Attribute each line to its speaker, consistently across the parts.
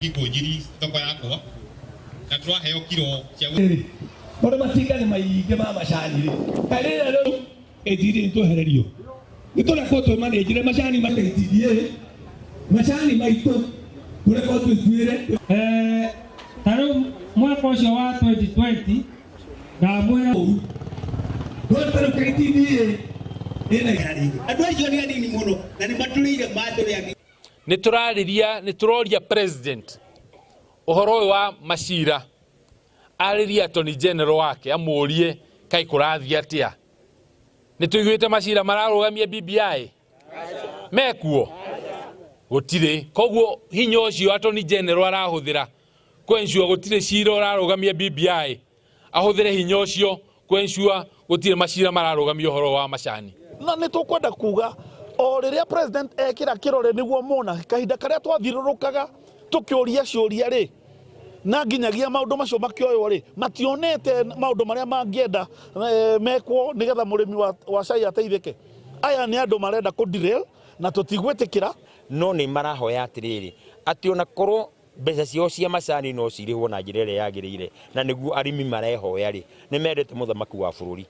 Speaker 1: Gikujiri thoko yakwa na twaheo kilo cia
Speaker 2: ore matinga ni maingi ma macani ri harira ro ejiri ntohererio nitona ko to manage macani mateitirie macani maito kure ko twire
Speaker 3: taro mwaka ucio wa 2020 na mwera
Speaker 2: taro kaitirie ina gari
Speaker 4: andu acio ni anini muno na ni matulire maturi
Speaker 5: nituroria president uhoro wa macira ariria Attorney General wake amurie kai kurathia atia nituiguite macira mararugamia BBI mekuo gutire koguo hinya ucio Attorney General arahuthira kwensua gutire cira urarugamia BBI ahuthire hinya ucio kwensua gutire macira mararugamia uhoro wa macani
Speaker 6: na nitukwenda kuga o riria president ekira kirore niguo mona kahinda karia twathirurukaga tukiuria ciuria ri na nginyagia maundu macio makioyo ri mationete maundu maria mangienda mekwo nigetha murimi wa cai ateithike. Aya ni andu marenda ku derail na tutigwetikira
Speaker 7: no ni marahoya atiriri ati ona korwo mbeca cio cia macani no cirihwo na njira iria yagirire na niguo arimi marehoya ri ni mendete muthamaki wa bururi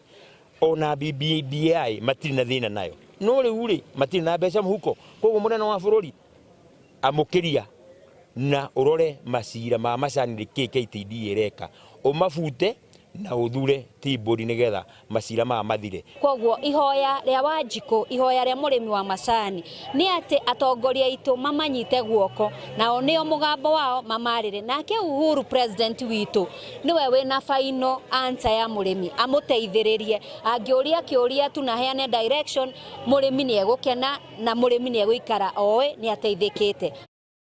Speaker 7: ona BBI matiri na thina nayo no riu ri matiri na mbeca muhuko koguo munene wa bururi amukiria na urore macira ma macani KKTD ireka umafute na uthure tiburi nigetha macira ma mathire.
Speaker 8: Koguo ihoya ria Wanjiku ihoya ria murimi wa macani ni ati atongoria itu mamanyite guoko nao nio mugambo wao mamarire nake Uhuru president witu niwe wina final answer ya murimi amuteithiririe angiuria kiuria tu na heane direction murimi ni egukena na murimi ni eguikara oe ni ateithikite.